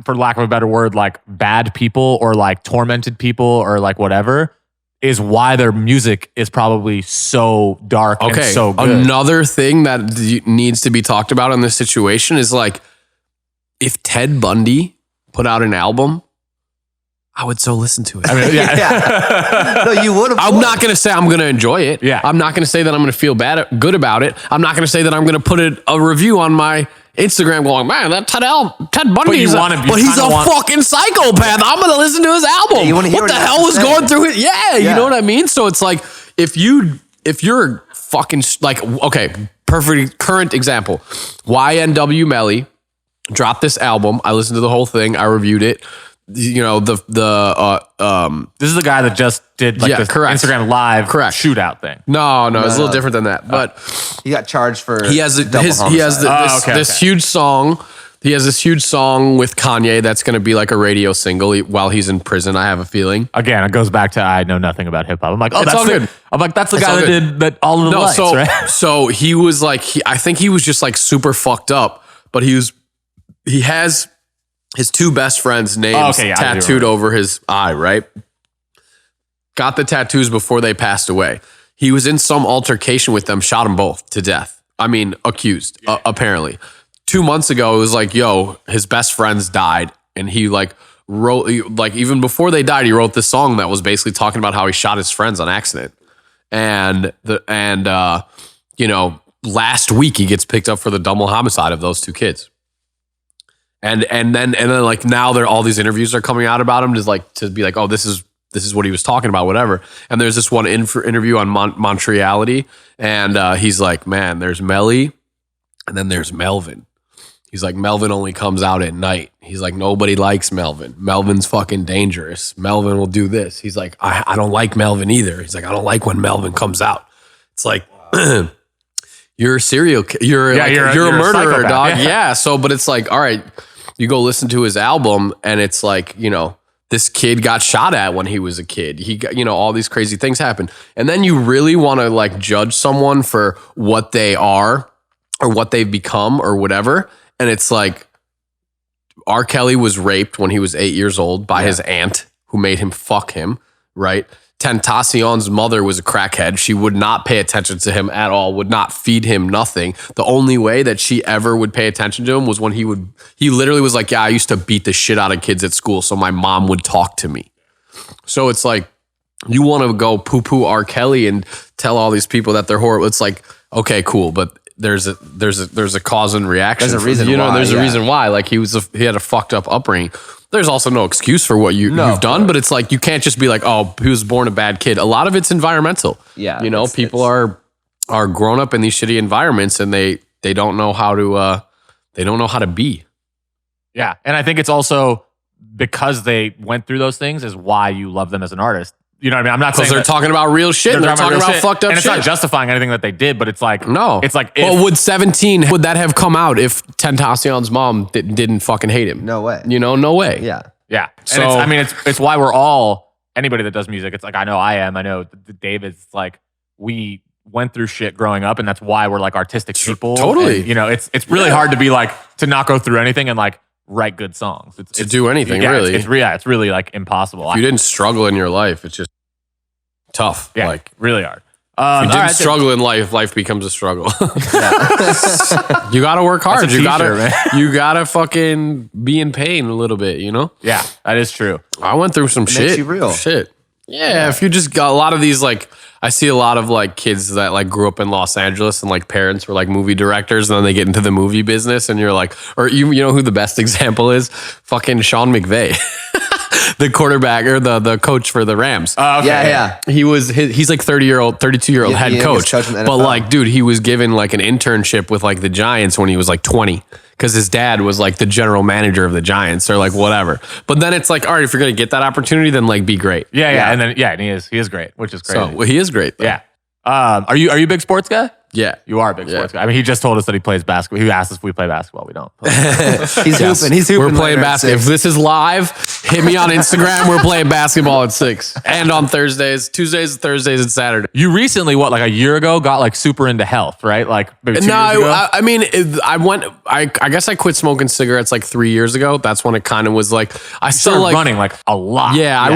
for lack of a better word, like bad people or like tormented people or like whatever, is why their music is probably so dark and so good. Another thing that needs to be talked about in this situation is like, if Ted Bundy put out an album, I would so listen to it. I mean, yeah. No, you would have. I'm not going to say I'm going to enjoy it. Yeah. I'm not going to say that I'm going to feel good about it. I'm not going to say that I'm going to put a review on my Instagram going, man, that Ted Bundy is but he's a fucking psychopath. I'm going to listen to his album. You wanna hear what the what he hell has was to say. going through it? Yeah, you know what I mean? So it's like, if you're fucking like, okay, perfect current example. YNWMelly dropped this album. I listened to the whole thing. I reviewed it. You know, This is the guy that just did like this correct. Instagram live Correct. shootout thing. no, it's a little different than that. But He got charged for. he has double homicide. this huge song. He has this huge song with Kanye that's going to be like a radio single while he's in prison. I have a feeling. Again, it goes back to I know nothing about hip hop. I'm like, oh, It's that's all good. I'm like, that's the It's guy all that good. did that all of the lights, so right? so he was like, I think he was just like super fucked up, but he has his two best friends' names tattooed over his eye, right? Got the tattoos before they passed away. He was in some altercation with them, shot them both to death. I mean, accused, apparently. 2 months ago, it was like, yo, his best friends died. And he like wrote, like even before they died, he wrote this song that was basically talking about how he shot his friends on accident. And you know, last week he gets picked up for the double homicide of those two kids. And then like now all these interviews are coming out about him to be like, oh, this is what he was talking about, whatever. And there's this one interview on Montreality, and he's like, man, there's Melly, and then there's Melvin. He's like, Melvin only comes out at night. He's like, nobody likes Melvin. Melvin's fucking dangerous. Melvin will do this. He's like, I don't like Melvin either. He's like, I don't like when Melvin comes out. It's like, you're a serial. You're a murderer, dog. Yeah. So, but it's like, all right. You go listen to his album and it's like, you know, this kid got shot at when he was a kid. He got, you know, all these crazy things happen. And then you really want to like judge someone for what they are or what they've become or whatever. And it's like R. Kelly was raped when he was 8 years old by his aunt who made him fuck him, right? Tentacion's mother was a crackhead. She would not pay attention to him at all, would not feed him nothing. The only way that she ever would pay attention to him was when he literally was like, yeah, I used to beat the shit out of kids at school, so my mom would talk to me. So it's like, you want to go poo-poo R. Kelly and tell all these people that they're horrible. It's like, okay, cool, but there's a cause and reaction. There's a reason you know, why, there's a reason why. Like he had a fucked up upbringing. There's also no excuse for what you've done, but it's like, you can't just be like, oh, he was born a bad kid. A lot of it's environmental. Yeah. You know, people are grown up in these shitty environments and they don't know how to be. Yeah. And I think it's also because they went through those things is why you love them as an artist. You know what I mean? I'm not saying Because they're talking about real shit. They're talking about fucked up and shit. it's not justifying anything that they did, but it's like, No. It's like, well, would 17, would that have come out if Tentacion's mom didn't fucking hate him? No way. You know, no way. Yeah. yeah. So- And it's why we're all, anybody that does music, it's like, I know I am, I know David's like, we went through shit growing up and that's why we're like artistic people. Totally. And, you know, it's really hard to be like, to not go through anything and like write good songs. To do anything, yeah, really. It's really like impossible. If you didn't struggle in your life, it's just tough. Yeah, Like, really hard. if you didn't struggle in life becomes a struggle. You got to work hard. That's a t-shirt, man. You got to fucking be in pain a little bit, you know? Yeah, that is true. I went through some shit. makes you real. Shit. Yeah, if you just got a lot of these, like, I see a lot of like kids that like grew up in Los Angeles and like parents were like movie directors and then they get into the movie business and you're like, or you know who the best example is? Fucking Sean McVay. The quarterback or the coach for the Rams. Okay. Yeah. He's like 32-year-old head coach. coach in the But NFL. like, dude, he was given like an internship with like the Giants when he was like 20 because his dad was like the general manager of the Giants or like whatever. But then it's like, all right, if you're going to get that opportunity, then like be great. Yeah. And then, and he is great, which is crazy. So well, he is great. Though. Yeah. Are you a big sports guy? Yeah. You are a big sports guy. I mean, he just told us that he plays basketball. He asked us if we play basketball. We don't. He's hooping. He's hooping. We're playing later at basketball. If 6. this is live, hit me on Instagram. We're playing basketball at 6 and on Thursdays, Tuesdays, Thursdays, and Saturdays. You recently, like a year ago, got like super into health, right? Like maybe 2 No, years ago? I mean, I guess I quit smoking cigarettes like 3 years ago. That's when it kind of was like, I still started like running like a lot. Yeah, I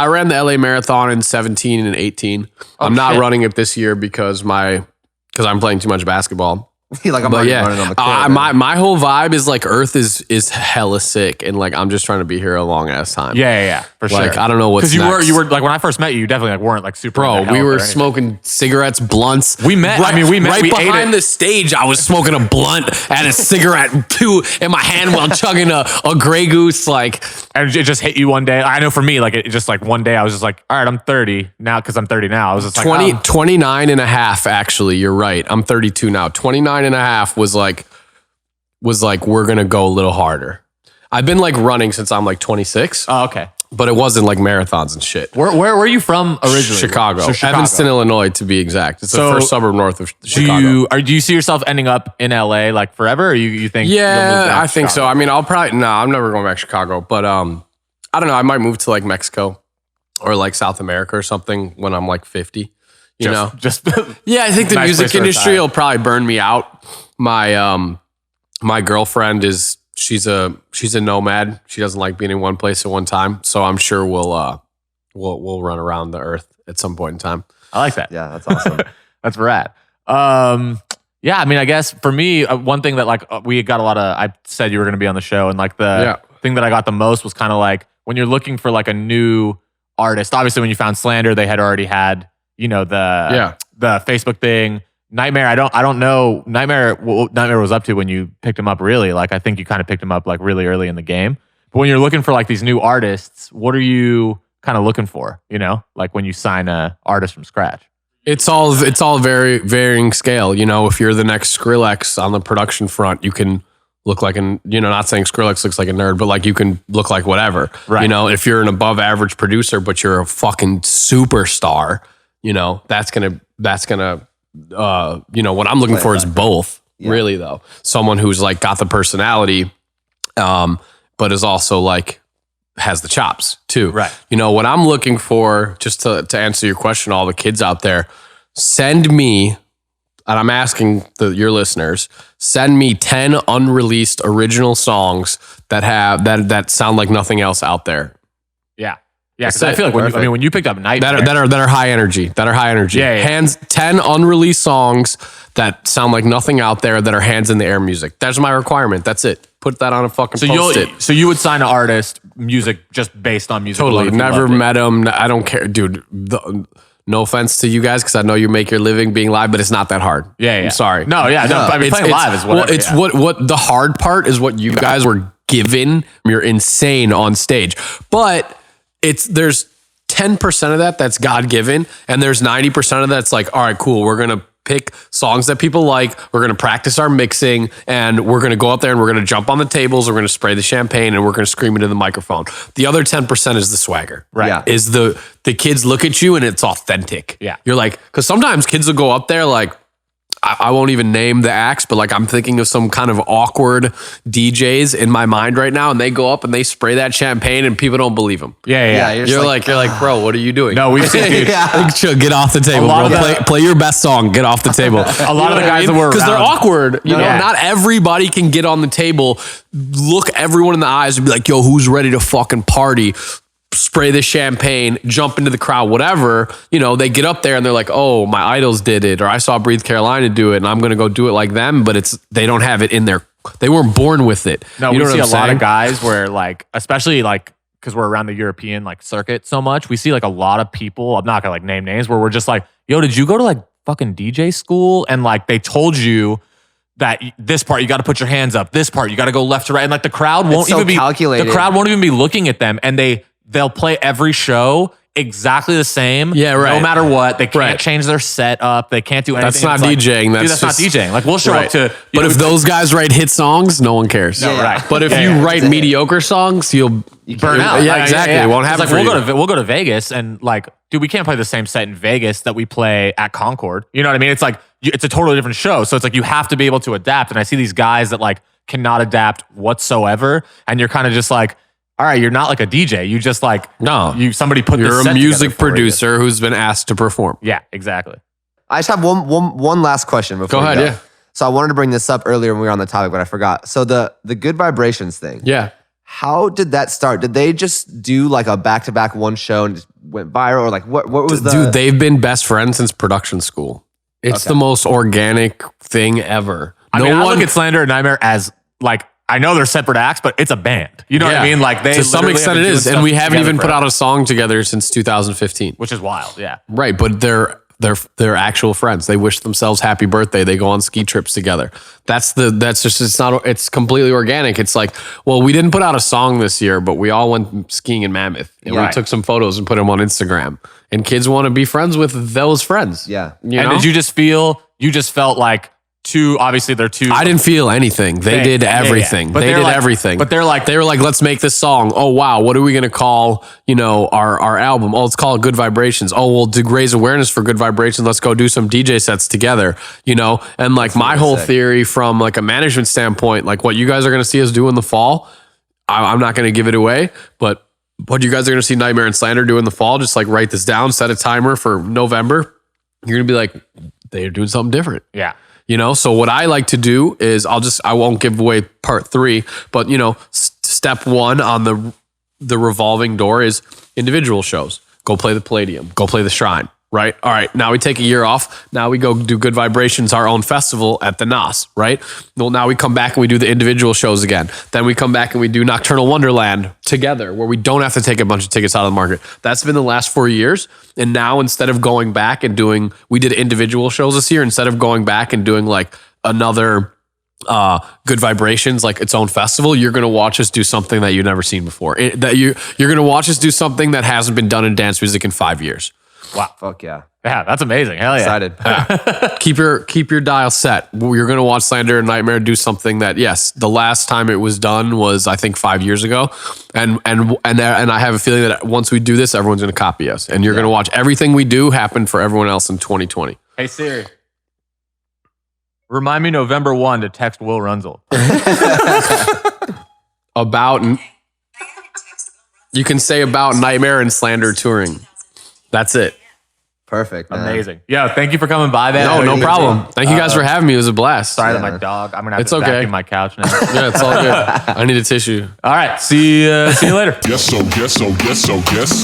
ran the LA Marathon in 17 and 18. I'm not running it this year because I'm playing too much basketball. Like I'm But already yeah, running on the court. my whole vibe is like Earth is hella sick, and like I'm just trying to be here a long ass time. Yeah, for sure. Like I don't know what's because you next. were like when I first met you, you definitely like weren't like super. Bro, into we health were or anything. smoking cigarettes, blunts. We met. I mean, we met. Right We ate behind it. the stage. I was smoking a blunt and a cigarette too in my hand while chugging a Grey Goose. Like, And it just hit you one day. I know for me, like it just like one day I was just like, all right, I'm 30 now because I'm 30 now. I was just like 29 and a half, actually. You're right. I'm 32 now. 29 and a half was like, we're going to go a little harder. I've been like running since I'm like 26, Oh, okay. but it wasn't like marathons and shit. Where were you from originally? Chicago. So Chicago. Evanston, Illinois, to be exact. It's So, the first suburb north of Do Chicago. you see yourself ending up in LA like forever, or you think? you'll move Yeah, back I to think so. Chicago? I mean, I'm never going back to Chicago, but I don't know. I might move to like Mexico or like South America or something when I'm like 50. You know? just Yeah, I think the Nice place music to industry retire. will probably burn me out. My girlfriend she's a nomad. She doesn't like being in one place at one time. So I'm sure we'll run around the earth at some point in time. I like that. Yeah, that's awesome. That's rad. Yeah, I mean, I guess for me, one thing that like we got a lot of. I said you were going to be on the show, and like the thing that I got the most was kind of like when you're looking for like a new artist. Obviously, when you found Slander, they had already had the Facebook thing. Nightmare, I don't know what Nightmare was up to when you picked him up. Really, like I think you kind of picked him up like really early in the game. But when you're looking for like these new artists, what are you kind of looking for? You know, like when you sign a artist from scratch. It's all very varying scale. You know, if you're the next Skrillex on the production front, you can look like not saying Skrillex looks like a nerd, but like you can look like whatever. Right. You know, if you're an above average producer, but you're a fucking superstar, you know, that's gonna what I'm looking for is both. Yeah. Really though, someone who's like got the personality, but is also like has the chops too. Right. You know, what I'm looking for, just to answer your question, all the kids out there, send me, and I'm asking your listeners, send me 10 unreleased original songs that sound like nothing else out there. Yeah, because That's I feel it. like when you picked up Nightmare, That are high energy. Yeah. Hands 10 unreleased songs that sound like nothing out there that are hands in the air music. That's my requirement. That's it. Put that on a fucking post-it. So you would sign an artist music just based on music. Totally. alone if you Never loved it. met him. I don't care, dude. No offense to you guys, because I know you make your living being live, but it's not that hard. Yeah. I'm sorry. No, yeah. No, I mean, playing live is whatever. Well, it's yeah. what the hard part is what you guys were given. You're insane on stage, but there's 10% of that's God given, and there's 90% of that's like, all right, cool. We're gonna pick songs that people like. We're gonna practice our mixing, and we're gonna go out there and we're gonna jump on the tables. We're gonna spray the champagne, and we're gonna scream into the microphone. The other 10% is the swagger. Right. Yeah. Is the kids look at you and it's authentic. Yeah. You're like, because sometimes kids will go up there like, I won't even name the acts, but like I'm thinking of some kind of awkward DJs in my mind right now, and they go up and they spray that champagne and people don't believe them. Yeah. you're You're just like, bro, what are you doing? No, we've seen dude, Yeah. Chill, get off the table. lot Bro. of Play your best song. Get off the table. a lot of the guys that were because they're around- awkward. You know, Yeah. not everybody can get on the table, look everyone in the eyes, and be like, "Yo, who's ready to fucking party?" Spray the champagne, jump into the crowd, whatever. You know, they get up there and they're like, "Oh, my idols did it," or "I saw Breathe Carolina do it, and I'm gonna go do it like them." But they don't have it in their. They weren't born with it. No, you know we see what a I'm lot saying? of guys where like, especially like, because we're around the European like circuit so much, we see like a lot of people. I'm not gonna like name names where we're just like, "Yo, did you go to like fucking DJ school?" And like they told you that this part you got to put your hands up, this part you got to go left to right, and like the crowd won't so even be calculated. The crowd won't even be looking at them, and they'll play every show exactly the same. Yeah, right. No matter what, they can't Right. change their setup. They can't do anything. That's not It's like, DJing. dude, That's that's just- not DJing. Like we'll show Right. up to. But if those guys write hit songs, no one cares. No, right. But if Yeah, you yeah. write mediocre songs, you'll burn out. Yeah, Like, exactly. yeah. It won't It's happen like for we'll you. go to Vegas and like, dude, we can't play the same set in Vegas that we play at Concord. You know what I mean? It's like it's a totally different show. So it's like you have to be able to adapt. And I see these guys that like cannot adapt whatsoever, and you're kind of just like, all right, you're not like a DJ. You just like somebody put. You're this a set music together for producer who's been asked to perform. you. Yeah, exactly. I just have one last question before Go we ahead, go. yeah. So I wanted to bring this up earlier when we were on the topic, but I forgot. So the good vibrations thing. Yeah. How did that start? Did they just do like a back-to-back one show and just went viral, or like what was the Dude, they've been best friends since production school. It's the most organic thing ever. I mean, I look at Slander and Nightmare as like, I know they're separate acts, but it's a band. You know what I mean? Like they to some literally extent have it been is, doing and we stuff haven't even together put out forever, a song together since 2015. which is wild. Yeah. Right, but they're actual friends. They wish themselves happy birthday. They go on ski trips together. It's completely organic. It's like, well, we didn't put out a song this year, but we all went skiing in Mammoth and we took some photos and put them on Instagram. And kids want to be friends with those friends. Yeah. And did you just felt like obviously they're two. I didn't feel anything. They did everything. But they did like, everything. But they were like, let's make this song. Oh wow, what are we gonna call our album? Oh, let's call it Good Vibrations. Oh, well, to raise awareness for Good Vibrations, let's go do some DJ sets together. And like my whole theory from like a management standpoint, like what you guys are gonna see us do in the fall. I'm not gonna give it away, but what you guys are gonna see Nightmare and Slander do in the fall. Just like write this down, set a timer for November. You're gonna be like, they're doing something different. yeah. So what I like to do is I won't give away part 3, but step 1 on the revolving door is individual shows. Go play the Palladium, go play the Shrine, right? All right, now we take a year off. Now we go do Good Vibrations, our own festival at the NOS, right? Well, now we come back and we do the individual shows again. Then we come back and we do Nocturnal Wonderland together, where we don't have to take a bunch of tickets out of the market. That's been the last 4 years. And now instead of going back and we did individual shows this year, instead of going back and doing like another Good Vibrations, like its own festival, you're going to watch us do something that you've never seen before. You're going to watch us do something that hasn't been done in dance music in 5 years. Wow. Fuck yeah. Yeah, that's amazing. Hell yeah. Excited. Keep your dial set. You're going to watch Slander and Nightmare do something that, yes, the last time it was done was I think 5 years ago, and I have a feeling that once we do this, everyone's going to copy us, and you're going to watch everything we do happen for everyone else in 2020. Hey Siri, remind me November 1 to text Will Runzel. You can say about Nightmare and Slander touring. That's it. Perfect. Man. Amazing. Yeah, thank you for coming by, man. No problem. Thank you guys for having me. It was a blast. Sorry that my dog. I'm gonna have to vacuum my couch now. Yeah, it's all good. I need a tissue. All right. See you later. Yes, so, yes, so, yes, so, yes.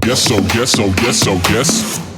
Yes, so, yes, so, yes, so, yes.